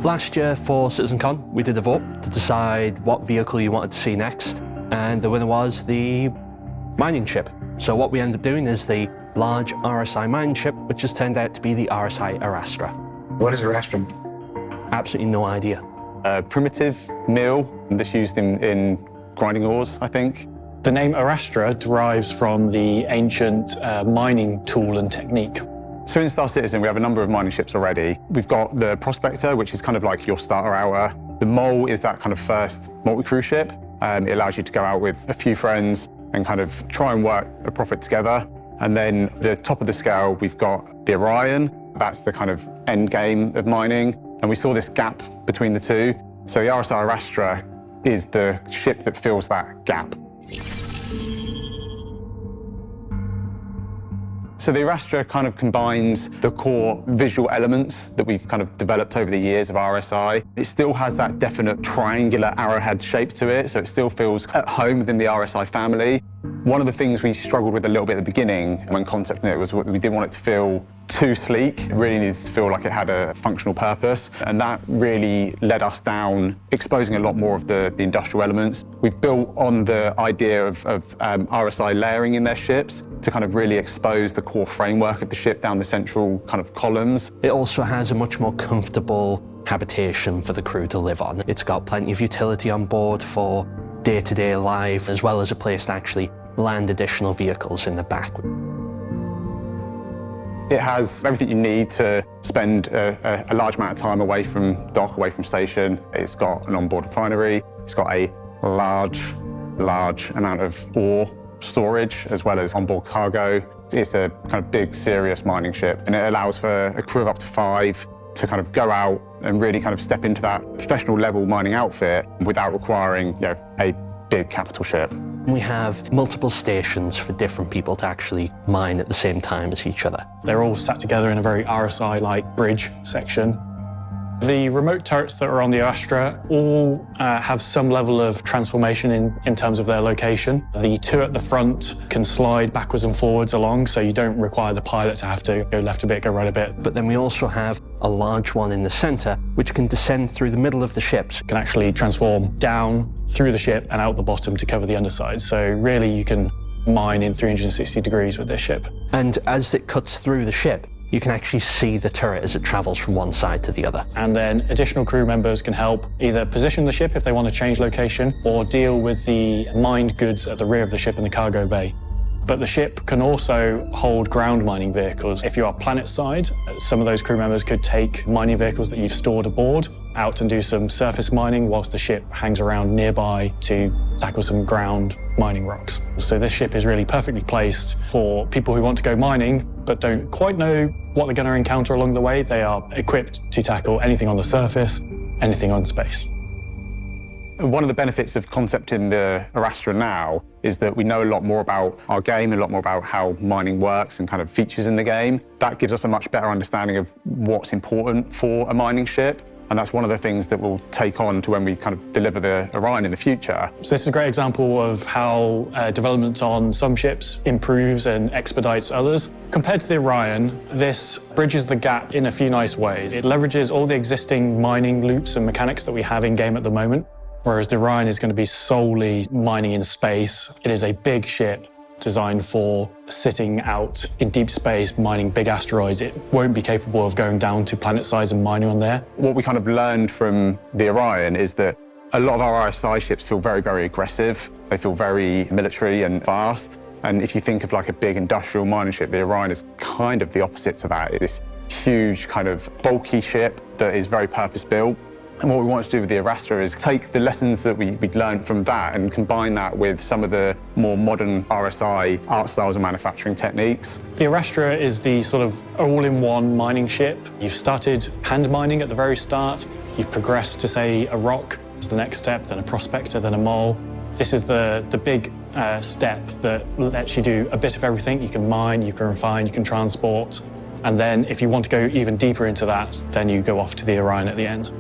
Last year for CitizenCon, we did a vote to decide what vehicle you wanted to see next, and the winner was the mining ship. So what we ended up doing is the large RSI mining ship, which has turned out to be the RSI Arrastra. What is Arrastra? Absolutely no idea. A primitive mill that's used in grinding ores, I think. The name Arrastra derives from the ancient mining tool and technique. So in Star Citizen, we have a number of mining ships already. We've got the Prospector, which is kind of like your starter outer. The Mole is that kind of first multi-crew ship. It allows you to go out with a few friends and kind of try and work a profit together. And then the top of the scale, we've got the Orion. That's the kind of end game of mining. And we saw this gap between the two. So the RSI Arrastra is the ship that fills that gap. So the Arrastra kind of combines the core visual elements that we've kind of developed over the years of RSI. It still has that definite triangular arrowhead shape to it, so it still feels at home within the RSI family. One of the things we struggled with a little bit at the beginning when concepting it was we didn't want it to feel too sleek. It really needs to feel like it had a functional purpose, and that really led us down exposing a lot more of the industrial elements. We've built on the idea of RSI layering in their ships to kind of really expose the core framework of the ship down the central kind of columns. It also has a much more comfortable habitation for the crew to live on. It's got plenty of utility on board for day-to-day life, as well as a place to actually land additional vehicles in the back. It has everything you need to spend a large amount of time away from dock, away from station. It's got an onboard refinery. It's got a large amount of ore storage, as well as onboard cargo. It's a kind of big, serious mining ship, and it allows for a crew of up to 5 to kind of go out and really kind of step into that professional level mining outfit without requiring, a big capital ship. We have multiple stations for different people to actually mine at the same time as each other. They're all sat together in a very RSI-like bridge section. The remote turrets that are on the Arrastra all have some level of transformation in terms of their location. The 2 at the front can slide backwards and forwards along, so you don't require the pilot to have to go left a bit, go right a bit. But then we also have a large one in the center, which can descend through the middle of the ships. Can actually transform down through the ship and out the bottom to cover the underside. So really you can mine in 360 degrees with this ship. And as it cuts through the ship, you can actually see the turret as it travels from one side to the other. And then additional crew members can help either position the ship if they want to change location, or deal with the mined goods at the rear of the ship in the cargo bay. But the ship can also hold ground mining vehicles. If you are planet side, some of those crew members could take mining vehicles that you've stored aboard out and do some surface mining whilst the ship hangs around nearby to tackle some ground mining rocks. So this ship is really perfectly placed for people who want to go mining but don't quite know what they're going to encounter along the way. They are equipped to tackle anything on the surface, anything on space. One of the benefits of concepting the Arrastra now is that we know a lot more about our game, a lot more about how mining works and kind of features in the game. That gives us a much better understanding of what's important for a mining ship. And that's one of the things that we'll take on to when we kind of deliver the Orion in the future. So this is a great example of how development on some ships improves and expedites others. Compared to the Orion, this bridges the gap in a few nice ways. It leverages all the existing mining loops and mechanics that we have in-game at the moment, whereas the Orion is going to be solely mining in space. It is a big ship designed for sitting out in deep space, mining big asteroids. It won't be capable of going down to planet size and mining on there. What we kind of learned from the Orion is that a lot of our RSI ships feel very, very aggressive. They feel very military and fast. And if you think of like a big industrial mining ship, the Orion is kind of the opposite to that. It's this huge kind of bulky ship that is very purpose-built. And what we want to do with the Arrastra is take the lessons that we'd learned from that and combine that with some of the more modern RSI art styles and manufacturing techniques. The Arrastra is the sort of all-in-one mining ship. You've started hand mining at the very start. You've progressed to, say, a rock as the next step, then a prospector, then a mole. This is the big step that lets you do a bit of everything. You can mine, you can refine, you can transport. And then if you want to go even deeper into that, then you go off to the Orion at the end.